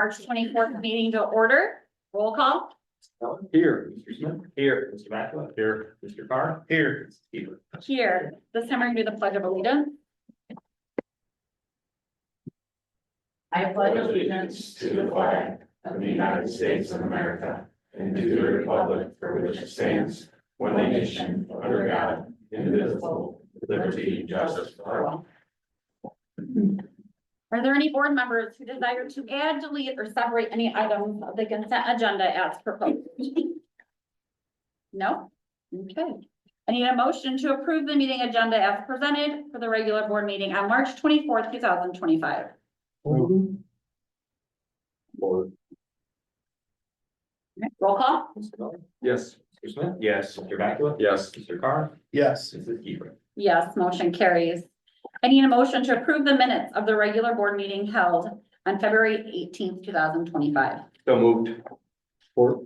March 24th meeting to order. Roll call. Here, Mr. Smith. Here, Mr. Macula. Here, Mr. Carr. Here, Mrs. Keeler. Here. This time we're gonna do the pledge of allegiance. I pledge allegiance to the flag of the United States of America and to the republic for which it stands, one nation, under God, indivisible, with liberty and justice for all. Are there any board members who desire to add, delete, or separate any items of the consent agenda as proposed? No? Okay. I need a motion to approve the meeting agenda as presented for the regular board meeting on March 24th, 2025. Board. Roll call. Mr. Miller. Yes. Mr. Smith. Yes. Mr. Macula. Yes. Mr. Carr. Yes. Mrs. Keeler. Yes, motion carries. I need a motion to approve the minutes of the regular board meeting held on February 18th, 2025. So moved. Support.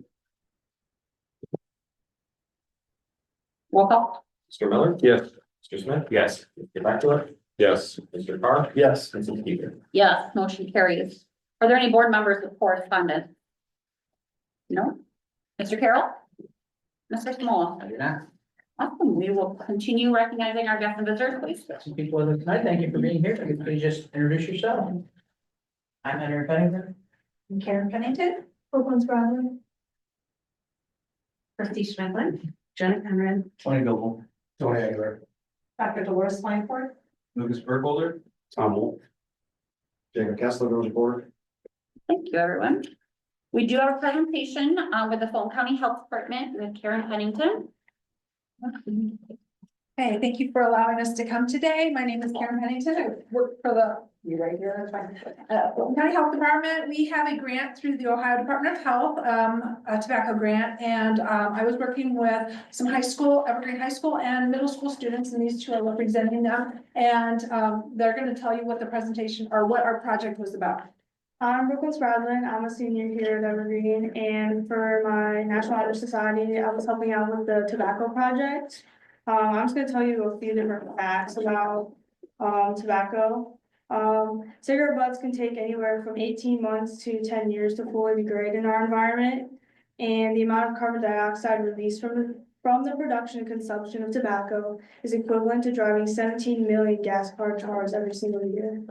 Roll call. Mr. Miller. Yes. Mr. Smith. Yes. Mr. Macula. Yes. Mr. Carr. Yes. Mrs. Keeler. Yes, motion carries. Are there any board members with correspondence? No? Mr. Carroll? Mr. Small? I do not. Awesome. We will continue recognizing our guests and visitors, please. Some people with us tonight, thank you for being here. Could you please just introduce yourself? I'm Henry Pennington. I'm Karen Pennington. Brooklyn's Broadway. Christy Schmidlin. Jenna Conrad. Tony Noble. Tony Aguilar. Dr. Dolores Langford. Lucas Burkholder. Tom Wolf. Jacob Kessler, village board. Thank you, everyone. We do have a presentation with the Fulton County Health Department with Karen Pennington. Hey, thank you for allowing us to come today. My name is Karen Pennington. I work for you right here, that's fine. Fulton County Health Department. We have a grant through the Ohio Department of Health, a tobacco grant. And I was working with some high school, Evergreen High School and middle school students, and these two are representing them. And they're going to tell you what the presentation or what our project was about. I'm Brooklyn Spradlin. I'm a senior here at Evergreen, and for my National Honor Society, I was helping out with the tobacco project. I'm just gonna tell you a few different facts about tobacco. Cigarette butts can take anywhere from 18 months to 10 years to fully degrade in our environment, and the amount of carbon dioxide released from the production and consumption of tobacco is equivalent to driving 17 million gas-powered cars every single year.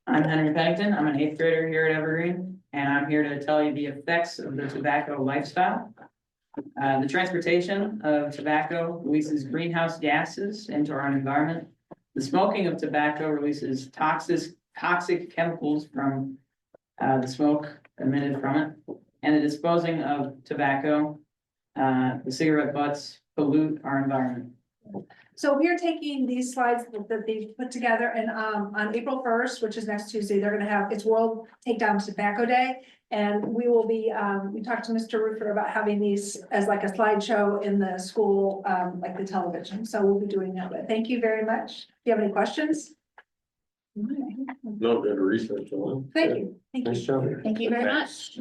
I'm Henry Pennington. I'm an 8th grader here at Evergreen, and I'm here to tell you the effects of the tobacco lifestyle. The transportation of tobacco releases greenhouse gases into our environment. The smoking of tobacco releases toxic chemicals from the smoke emitted from it. And the disposing of tobacco, the cigarette butts pollute our environment. So we are taking these slides that they've put together, and on April 1st, which is next Tuesday, they're gonna have, it's World Takedown Tobacco Day. And we will be, we talked to Mr. Ruffer about having these as like a slideshow in the school, like the television. So we'll be doing that, but thank you very much. Do you have any questions? No, good research. Thank you. Thank Nice you. job. Thank you very much.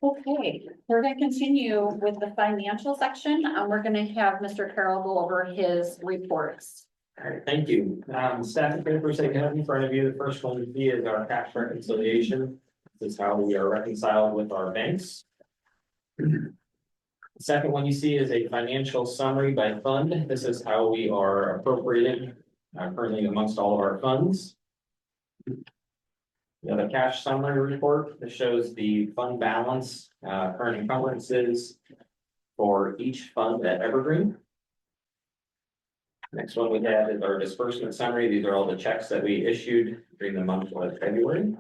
Okay, we're gonna continue with the financial section. We're gonna have Mr. Carroll go over his reports. All right, thank you. Staff and papers that you have in front of you, the first one you see is our cash reconciliation. This is how we are reconciled with our banks. The second one you see is a financial summary by fund. This is how we are appropriating currently amongst all of our funds. We have a cash summary report that shows the fund balance, current encumbrances for each fund at Evergreen. Next one we have is our disbursement summary. These are all the checks that we issued during the month of February.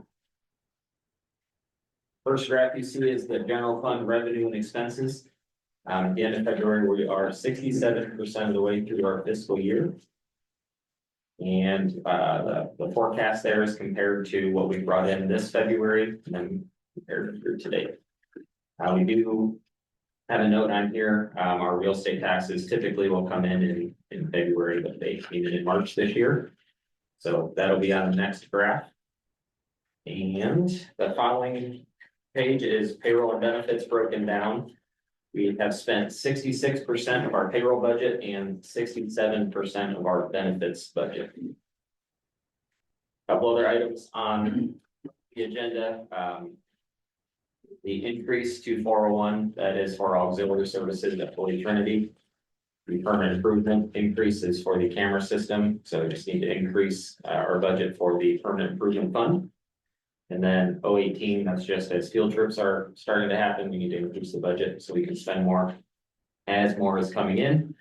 First graph you see is the general fund revenue and expenses. At the end of February, we are 67% of the way through our fiscal year. And the forecast there is compared to what we brought in this February and then compared through to date. We do have a note on here. Our real estate taxes typically will come in February, but they came in March this year. So that'll be on the next graph. And the following page is payroll and benefits broken down. We have spent 66% of our payroll budget and 67% of our benefits budget. Couple other items on the agenda, the increase to 401, that is for auxiliary services at Holy Trinity. The permanent improvement increases for the camera system, so we just need to increase our budget for the permanent improvement fund. And then 018, that's just as field trips are starting to happen, we need to increase the budget so we can spend more as more is coming in.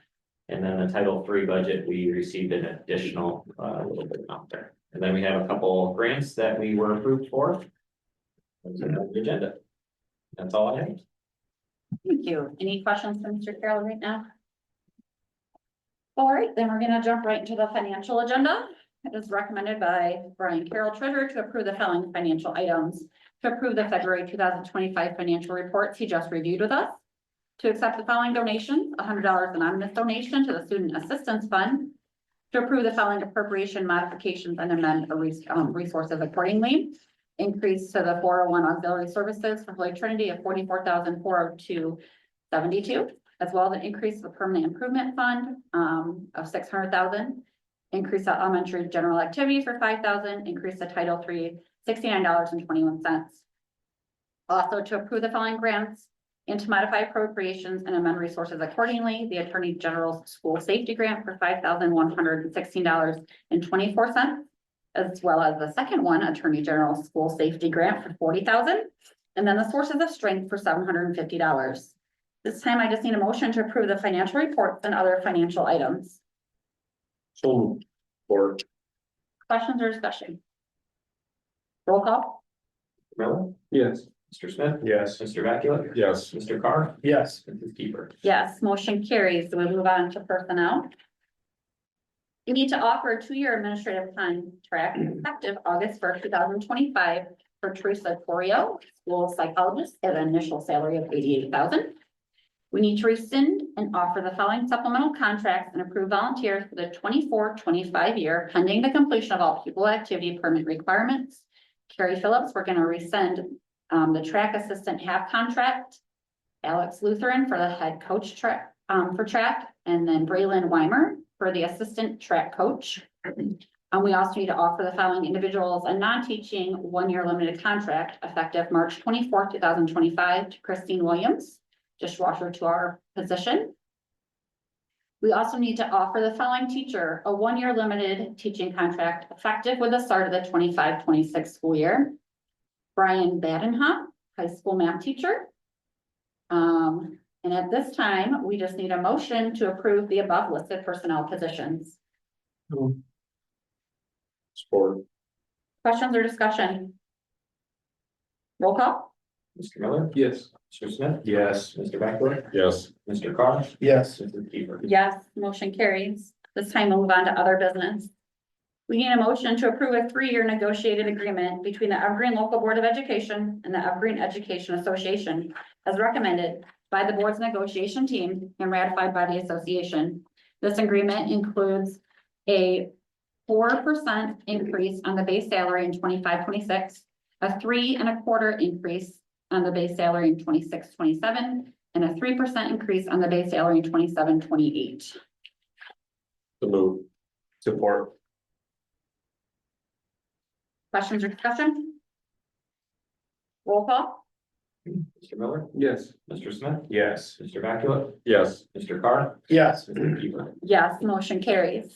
And then the Title III budget, we received an additional little bit amount there. And then we have a couple grants that we were approved for. Those are on the agenda. That's all I have. Thank you. Any questions for Mr. Carroll right now? All right, then we're gonna jump right into the financial agenda. It is recommended by Brian Carroll, Treasurer, to approve the following financial items. To approve the February 2025 financial reports he just reviewed with us. To accept the following donations, $100 anonymous donation to the Student Assistance Fund. To approve the following appropriation modifications and amend the resources accordingly. Increase to the 401 auxiliary services for Holy Trinity of $44,402.72, as well as an increase to the permanent improvement fund of $600,000. Increase the elementary general activity for $5,000, increase the Title III, $69.21. Also to approve the following grants and to modify appropriations and amend resources accordingly. The Attorney General's School Safety Grant for $5,116.24, as well as the second one, Attorney General's School Safety Grant for $40,000, and then the Sources of Strength for $750. This time I just need a motion to approve the financial reports and other financial items. So, or, Questions or discussion? Roll call? Miller, yes. Mr. Smith, Yes. Mr. Vacula, Yes. Mr. Carr, Yes. Mrs. Keeper. Yes, motion carries. So we move on to personnel. You need to offer a 2-year administrative contract effective August 1st, 2025 for Teresa Corio, school psychologist, at an initial salary of $88,000. We need to rescind and offer the following supplemental contracts and approve volunteers for the 24-25 year pending the completion of all pupil activity permit requirements. Carrie Phillips, we're going to rescind the track assistant half contract. Alex Lutheran for the head coach track for track, and then Braylon Weimer for the assistant track coach. We also need to offer the following individuals a non-teaching 1-year limited contract effective March 24th, 2025 to Christine Williams, dishwasher to our position. We also need to offer the following teacher a 1-year limited teaching contract effective with the start of the 25-26 school year. Brian Badenhop, high school math teacher. And at this time, we just need a motion to approve the above listed personnel positions. Sport. Questions or discussion? Roll call? Mr. Miller, Yes. Mr. Smith, Yes. Mr. Vacula, Yes. Mr. Carr, Yes. Mrs. Keeper. Yes, motion carries. This time we'll move on to other business. We need a motion to approve a 3-year negotiated agreement between the Evergreen Local Board of Education and the Evergreen Education Association as recommended by the board's negotiation team and ratified by the association. This agreement includes a 4% increase on the base salary in 25-26, a 3.25% increase on the base salary in 26-27, and a 3% increase on the base salary in 27-28. The move. Support. Questions or discussion? Roll call? Mr. Miller, Yes. Mr. Smith, Yes. Mr. Vacula, Yes. Mr. Carr, Yes. Mrs. Keeper. Yes, motion carries.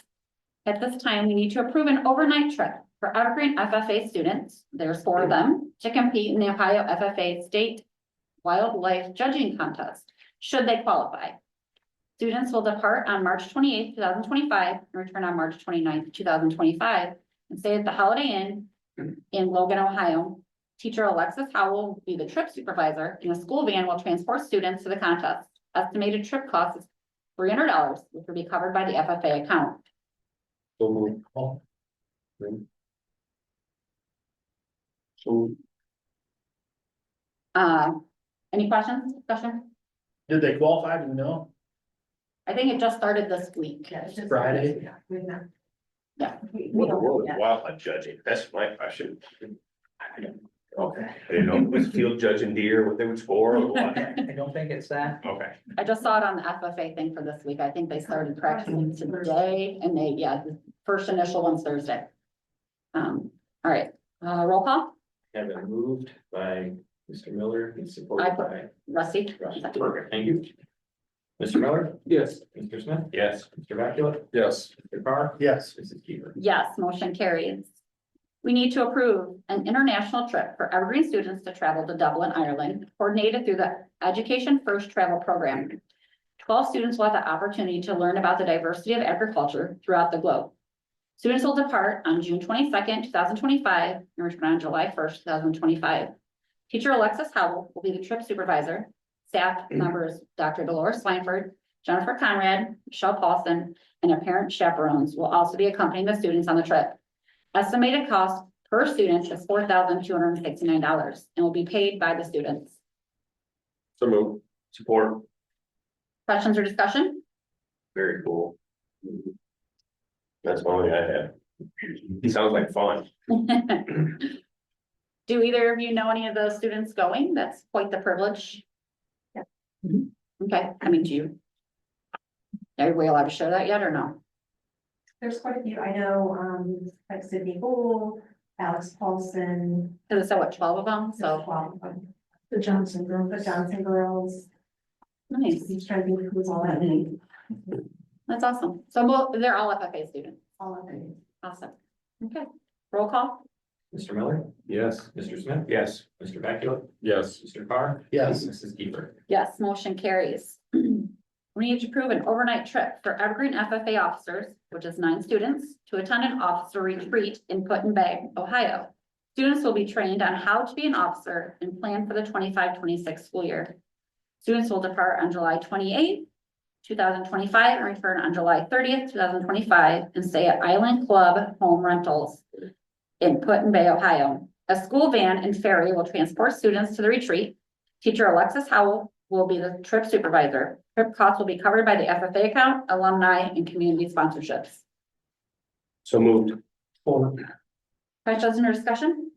At this time, we need to approve an overnight trip for Evergreen FFA students. There's 4 of them to compete in the Ohio FFA State Wildlife Judging Contest, should they qualify. Students will depart on March 28th, 2025, and return on March 29th, 2025, and stay at the Holiday Inn in Logan, Ohio. Teacher Alexis Howell will be the trip supervisor, and the school van will transport students to the contest. Estimated trip cost is $300, which will be covered by the FFA account. So move. So. Any questions, discussion? Did they qualify? Do you know? I think it just started this week. Friday? Yeah. What the world is wildlife judging? That's my question. Okay, I didn't know if it was field judging deer, what they would score or what. I don't think it's that. Okay. I just saw it on the FFA thing for this week. I think they started practicing today and the first initial one's Thursday. All right, roll call, Have been moved by Mr. Miller and supported by Rusty. Perfect, thank you. Mr. Miller? Yes. Mr. Smith? Yes. Mr. Vacula? Yes. Mr. Carr? Yes. Mrs. Keeper? Yes, motion carries. We need to approve an international trip for Evergreen students to travel to Dublin, Ireland, coordinated through the Education First Travel Program. 12 students will have the opportunity to learn about the diversity of agriculture throughout the globe. Students will depart on June 22nd, 2025, and return on July 1st, 2025. Teacher Alexis Howell will be the trip supervisor. Staff members, Dr. Dolores Swineford, Jennifer Conrad, Michelle Paulson, and their parent chaperones will also be accompanying the students on the trip. Estimated cost per student is $4,269 and will be paid by the students. So move. Support. Questions or discussion? Very cool. That's the only I had. He sounds like fun. Do either of you know any of those students going? That's quite the privilege. Yeah. Okay, I mean, do you? Are we allowed to share that yet or no? There's quite a few. I know, like Sydney Bull, Alex Paulson. Cause it's what, 12 of them, so, The Johnson girls. nice, He's trying to think who's all that name. that's awesome. So they're all FFA students, All of them. awesome. Okay, roll call, Mr. Miller? Yes. Mr. Smith? Yes. Mr. Vacula? Yes. Mr. Carr? Yes. Mrs. Keeper? yes, motion carries. We need to approve an overnight trip for Evergreen FFA officers, which is 9 students, to attend an officer retreat in Put-in-Bay, Ohio. Students will be trained on how to be an officer and plan for the 25-26 school year. Students will depart on July 28th, 2025, and return on July 30th, 2025, and stay at Island Club Home Rentals in Put-in-Bay, Ohio. A school van and ferry will transport students to the retreat. Teacher Alexis Howell will be the trip supervisor. Trip costs will be covered by the FFA account, alumni, and community sponsorships. So moved. Questions or discussion?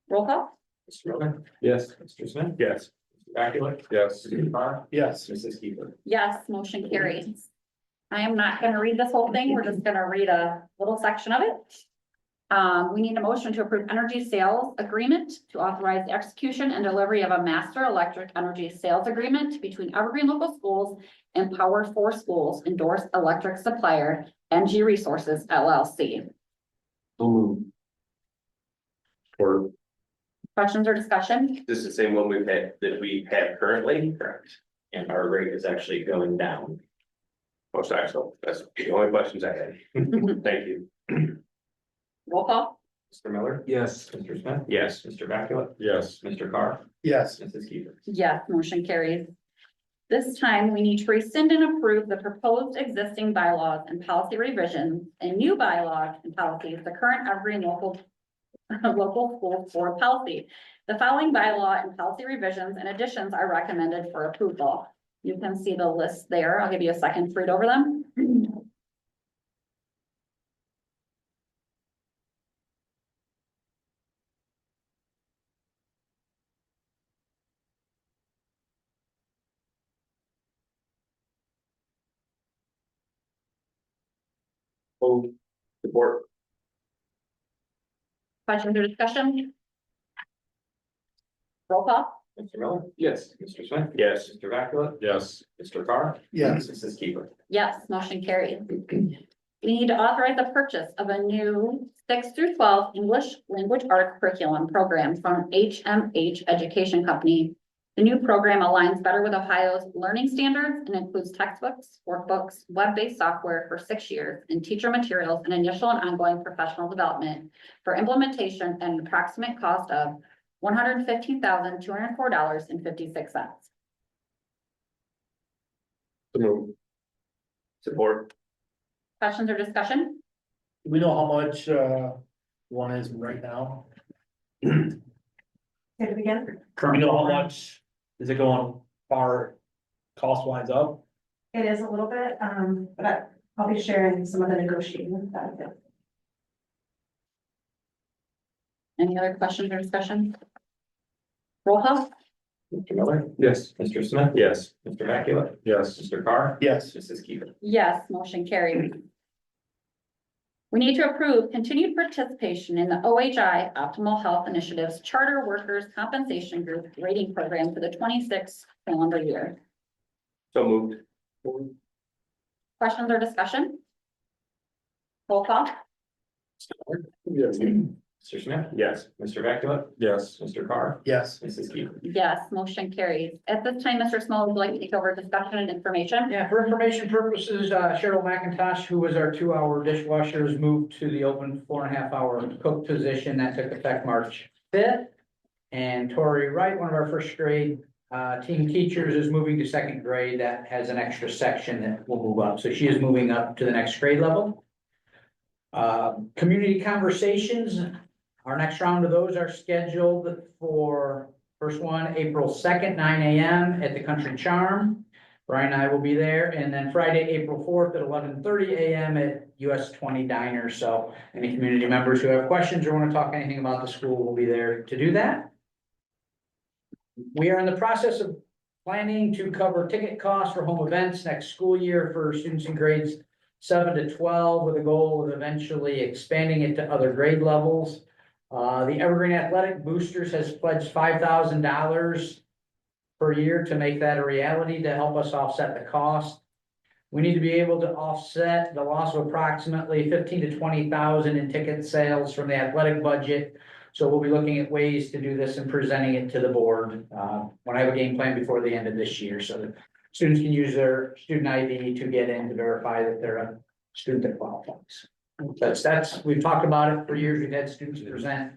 Roll call? Mr. Miller? Yes. Mr. Smith? Yes. Mr. Vacula? Yes. Mr. Carr? Yes. Mrs. Keeper? Yes, motion carries. I am not gonna read this whole thing, we're just gonna read a little section of it. We need a motion to approve energy sales agreement to authorize the execution and delivery of a master electric energy sales agreement between Evergreen Local Schools and Power 4 Schools endorsed electric supplier NG Resources LLC. So moved. Or Questions or discussion? this is the same one that we have currently? Correct. And our rate is actually going down. Most excellent. That's the only questions I had. Thank you. Roll call? Mr. Miller? Yes. Mr. Smith? Yes. Mr. Vacula? Yes. Mr. Carr? Yes. Mrs. Keeper? Yes, motion carries. This time, we need to rescind and approve the proposed existing bylaws and policy revisions and new bylaws and policies, the current Evergreen local school board policy. The following bylaw and policy revisions and additions are recommended for approval. You can see the list there. I'll give you a second to read over them. Moved. Support. Questions or discussion? Roll call? Mr. Miller? Yes. Mr. Smith? Yes. Mr. Vacula? Yes. Mr. Carr? Yes. Mrs. Keeper? Yes, motion carried. We need to authorize the purchase of a new 6 through 12 English language arts curriculum program from HMH Education Company. The new program aligns better with Ohio's learning standards and includes textbooks, workbooks, web-based software for 6 years, and teacher materials and initial and ongoing professional development for implementation at an approximate cost of $115,204.56. So moved. Support. Questions or discussion? Do we know how much, one is right now? Say it again. Do we know how much is it going far cost wise up? It is a little bit, but I'll be sharing some of the negotiating benefits. Any other questions or discussion? Roll call? Mr. Miller? Yes. Mr. Smith? Yes. Mr. Vacula? Yes. Mr. Carr? Yes. Mrs. Keeper? Yes, motion carried. We need to approve continued participation in the OHI Optimal Health Initiatives Charter Workers Compensation Group Rating Program for the 26th calendar year. So moved. Questions or discussion? Roll call. Mr. Smith, Yes. Mr. Vecula, Yes. Mr. Carr, Yes. Mrs. Keeler. Yes, motion carries. At this time, Mr. Small would like to take over discussion and information. Yeah, for information purposes, Cheryl McIntosh, who was our 2-hour dishwasher, has moved to the open 4.5-hour cook position that took effect March 5th. And Tori Wright, one of our first grade team teachers, is moving to second grade. That has an extra section that will move up. So she is moving up to the next grade level. Community conversations, our next round of those are scheduled for first one, April 2nd, 9 a.m. at the Country Charm. Brian and I will be there, and then Friday, April 4th at 11:30 a.m. at US 20 Diner. So any community members who have questions or want to talk anything about the school will be there to do that. We are in the process of planning to cover ticket costs for home events next school year for students in grades 7 to 12, with a goal of eventually expanding it to other grade levels. The Evergreen Athletic Boosters has pledged $5,000 per year to make that a reality to help us offset the cost. We need to be able to offset the loss of approximately 15 to 20,000 in ticket sales from the athletic budget. So we'll be looking at ways to do this and presenting it to the board when I have a game plan before the end of this year, so that students can use their student ID to get in to verify that they're a student that qualifies. We've talked about it for years. We've had students present.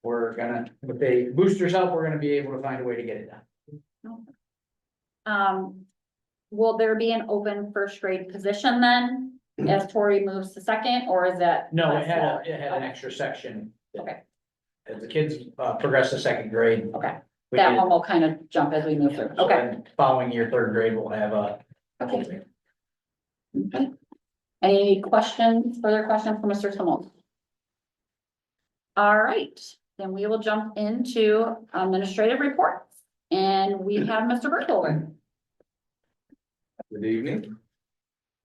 We're gonna, with the boosters help, we're gonna be able to find a way to get it done. Will there be an open first grade position then, as Tori moves to second, or is that? No, it had an extra section. Okay. As the kids progress to second grade. Okay, we that did- one will kind of jump as we move through. so Okay. then following year, third grade, we'll have a. Okay. Okay. Any questions, further questions for Mr. Simone? All right, then we will jump into administrative reports, and we have Mr. Burkholder. Good evening.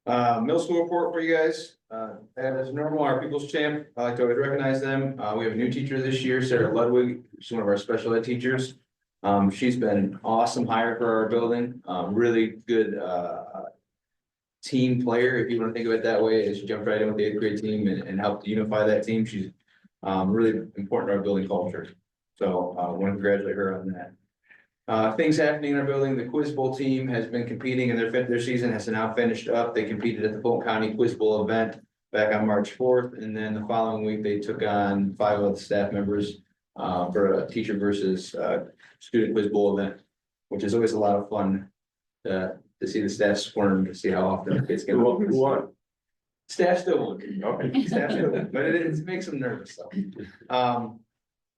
Middle school report for you guys. As normal, our people's champ, I like to always recognize them. We have a new teacher this year, Sarah Ludwig. She's one of our special ed teachers. She's been an awesome hire for our building. Really good, team player, if you want to think of it that way. She jumped right in with the 8th grade team and helped unify that team. She's really important to our building culture. So I want to congratulate her on that. Things happening in our building, the Quiz Bowl team has been competing and their season has now finished up. They competed at the Fulton County Quiz Bowl event back on March 4th. And then the following week, they took on 5 of the staff members for a teacher versus student Quiz Bowl event, which is always a lot of fun to see the staff squirm, to see how often the kids get. Who won? Staff still won. Okay. Staff still won, but it makes them nervous though.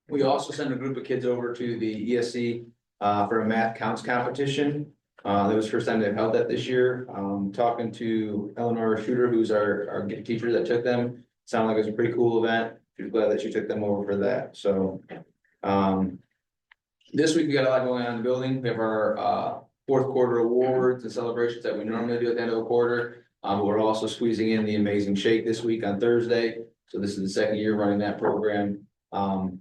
We also sent a group of kids over to the ESC for a math counts competition. That was the first time they've held that this year. Talking to Eleanor Shooter, who's our teacher that took them, sounded like it was a pretty cool event. She was glad that she took them over for that. So this week we got a lot going on in the building. We have our fourth quarter awards and celebrations that we normally do at the end of a quarter. We're also squeezing in the Amazing Shake this week on Thursday. So this is the second year running that program.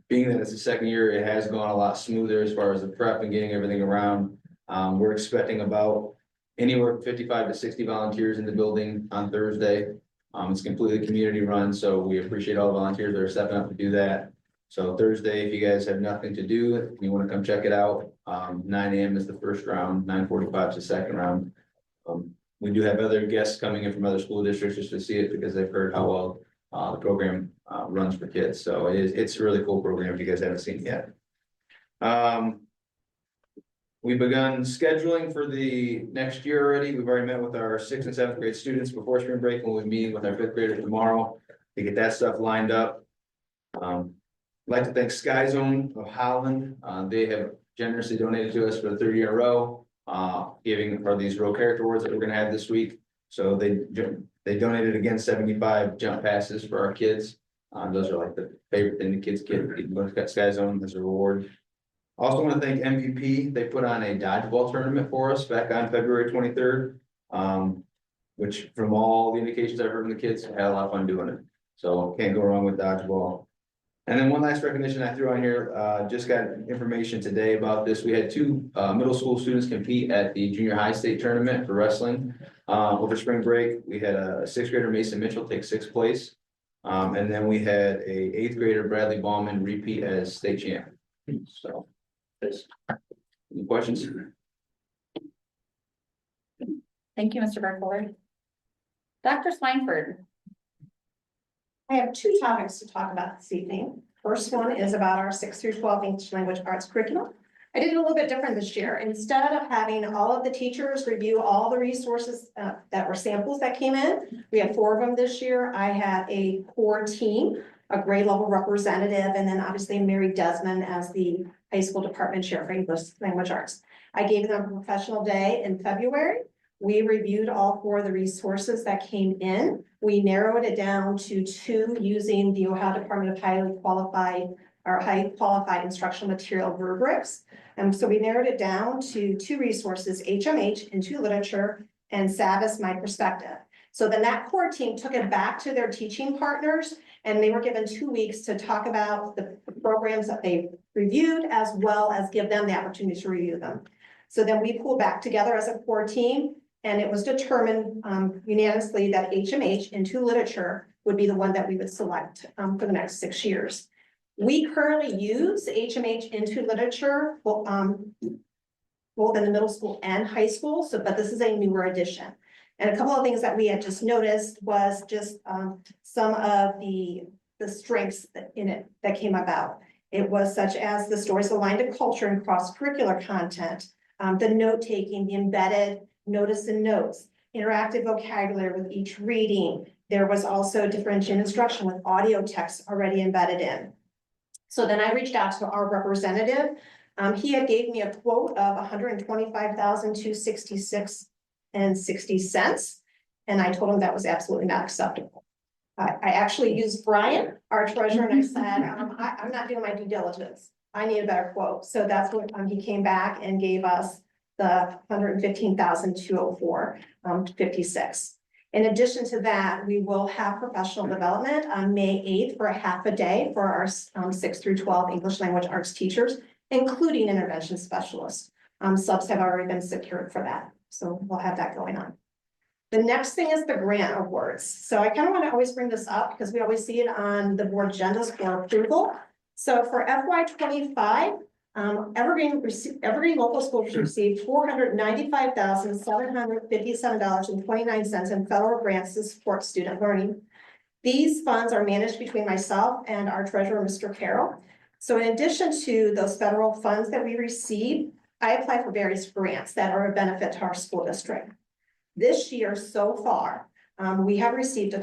Being that it's the second year, it has gone a lot smoother as far as the prep and getting everything around. We're expecting about anywhere from 55 to 60 volunteers in the building on Thursday. It's completely community run, so we appreciate all the volunteers that are stepping up to do that. So Thursday, if you guys have nothing to do, if you want to come check it out, 9 a.m. is the first round, 9:45 is the second round. We do have other guests coming in from other school districts just to see it because they've heard how well the program runs for kids. So it's a really cool program if you guys haven't seen it yet. We've begun scheduling for the next year already. We've already met with our 6th and 7th grade students before spring break, and we'll be meeting with our 5th graders tomorrow to get that stuff lined up. I'd like to thank Sky Zone of Holland. They have generously donated to us for the 3rd year in a row, giving for these row character awards that we're gonna have this week. So they donated again 75 jump passes for our kids. Those are like the favorite thing the kids get. Look at Sky Zone as a reward. Also want to thank MVP. They put on a dodgeball tournament for us back on February 23rd. Which from all the indications I've heard from the kids, had a lot of fun doing it. So can't go wrong with dodgeball. And then one last recognition I threw on here, just got information today about this. We had two middle school students compete at the junior high state tournament for wrestling. Over spring break, we had a sixth grader, Mason Mitchell, take sixth place. And then we had a eighth grader, Bradley Ballman, repeat as state champion. So, any questions? Thank you, Mr. Burkholder. Dr. Swineford. I have two topics to talk about this evening. First one is about our 6 through 12 English language arts curriculum. I did it a little bit different this year. Instead of having all of the teachers review all the resources that were samples that came in, we had 4 of them this year. I had a core team, a grade level representative, and then obviously Mary Desmond as the high school department chair for English language arts. I gave them a professional day in February. We reviewed all 4 of the resources that came in. We narrowed it down to 2 using the Ohio Department of Highly Qualified Instructional Material rubrics. And so we narrowed it down to 2 resources, HMH into literature and SAVIS My Perspective. So then that core team took it back to their teaching partners and they were given 2 weeks to talk about the programs that they reviewed as well as give them the opportunity to review them. So then we pulled back together as a core team. And it was determined unanimously that HMH into literature would be the one that we would select for the next 6 years. We currently use HMH into literature, both in the middle school and high school. So, but this is a newer addition. And a couple of things that we had just noticed was just some of the strengths in it that came about. It was such as the stories aligned to culture and cross-curricular content, the note-taking, the embedded notice and notes, interactive vocabulary with each reading. There was also differentiated instruction with audio text already embedded in. So then I reached out to our representative. He had gave me a quote of $125,266.60. And I told him that was absolutely not acceptable. I actually used Brian, our treasurer, and I said, I'm not doing my due diligence. I need a better quote. So that's what he came back and gave us the $115,204.56. In addition to that, we will have professional development on May 8th for a half a day for our 6 through 12 English language arts teachers, including intervention specialists. Subs have already been secured for that. So we'll have that going on. The next thing is the grant awards. So I kind of want to always bring this up because we always see it on the board agendas for approval. So for FY25, Evergreen local schools received $495,757.29 in federal grants to support student learning. These funds are managed between myself and our treasurer, Mr. Carroll. So in addition to those federal funds that we receive, I apply for various grants that are a benefit to our school district. This year so far, we have received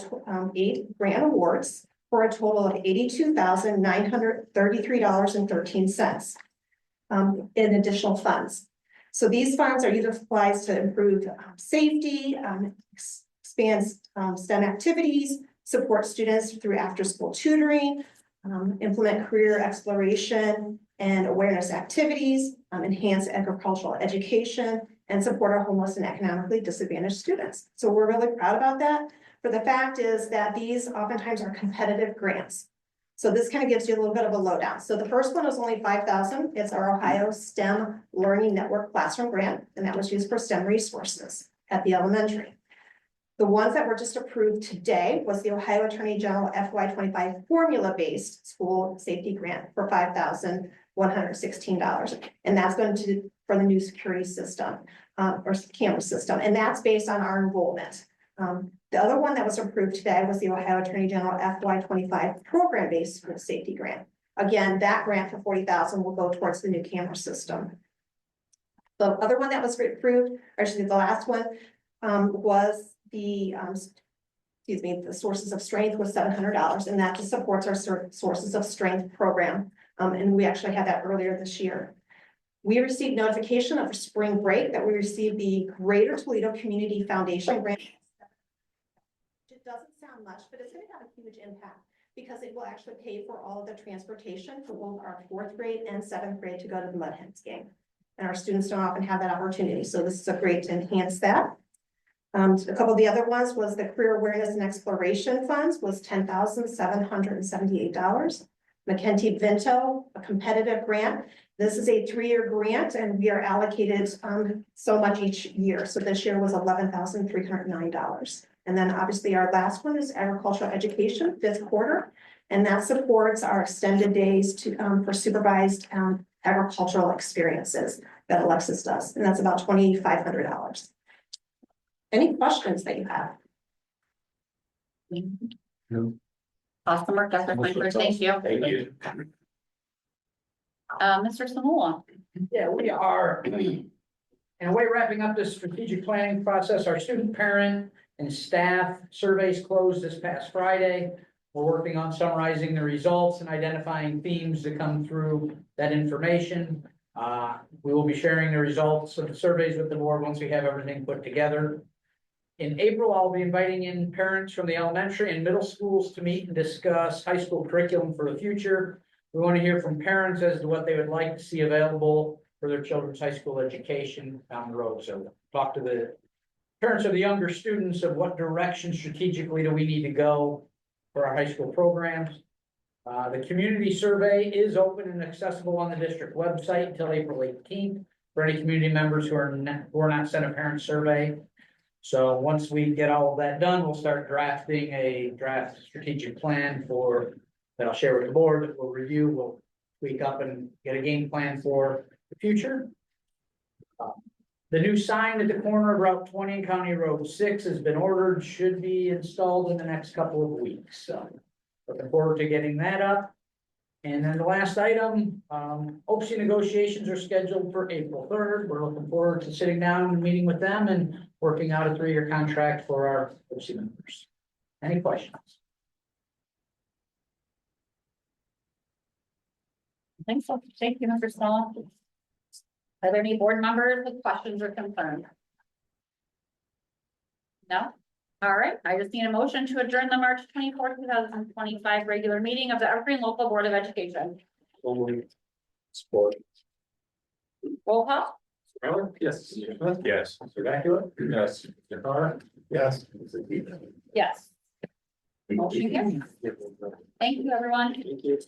8 grant awards for a total of $82,933.13. In additional funds. So these funds are utilized to improve safety, expand STEM activities, support students through after-school tutoring, implement career exploration and awareness activities, enhance agricultural education, and support our homeless and economically disadvantaged students. So we're really proud about that. But the fact is that these oftentimes are competitive grants. So this kind of gives you a little bit of a lowdown. So the first one was only $5,000. It's our Ohio STEM Learning Network Classroom Grant, and that was used for STEM resources at the elementary. The ones that were just approved today was the Ohio Attorney General FY25 formula-based school safety grant for $5,116. And that's going to for the new security system or camera system. And that's based on our enrollment. The other one that was approved today was the Ohio Attorney General FY25 program-based school safety grant. Again, that grant for $40,000 will go towards the new camera system. The other one that was approved, or actually the last one, was the the Sources of Strength was $700, and that just supports our Sources of Strength program. And we actually had that earlier this year. We received notification of spring break that we received the Greater Toledo Community Foundation grant. It doesn't sound much, but it's going to have a huge impact because it will actually pay for all of the transportation for both our 4th grade and 7th grade to go to the Mud Hens game. And our students don't often have that opportunity. So this is a great to enhance that. A couple of the other ones was the Career Awareness and Exploration Funds was $10,778. McKenty Vento, a competitive grant. This is a 3-year grant and we are allocated so much each year. So this year was $11,309. And then obviously our last one is agricultural education, 5th quarter. And that supports our extended days to for supervised agricultural experiences that Alexis does. And that's about $2,500. Any questions that you have? Awesome work, Dr. Feinberg, thank you. Thank you. Mr. Samula. Yeah, we are in a way wrapping up this strategic planning process. Our student, parent, and staff surveys closed this past Friday. We're working on summarizing the results and identifying themes that come through that information. We will be sharing the results of the surveys with the board once we have everything put together. In April, I'll be inviting in parents from the elementary and middle schools to meet and discuss high school curriculum for the future. We want to hear from parents as to what they would like to see available for their children's high school education down the road. So talk to the parents of the younger students of what direction strategically do we need to go for our high school programs. The community survey is open and accessible on the district website until April 18th for any community members who are not sent a parent survey. So once we get all of that done, we'll start drafting a draft strategic plan that I'll share with the board. We'll review, we'll tweak up and get a game plan for the future. The new sign at the corner of Route 20 and County Road 6 has been ordered, should be installed in the next couple of weeks. So looking forward to getting that up. And then the last item, OPSI negotiations are scheduled for April 3rd. We're looking forward to sitting down and meeting with them and working out a 3-year contract for our OPSI members. Any questions? Thanks, thank you, Mr. Small. Are there any board members with questions or concerns? No? All right, I just need a motion to adjourn the March 24th, 2025 regular meeting of the Evergreen Local Board of Education. Support. Roll call? Miller? Yes. Yes. Mr. Vacula? Yes. Mr. Carr? Yes. Yes. Motion carries. Thank you, everyone. Thank you.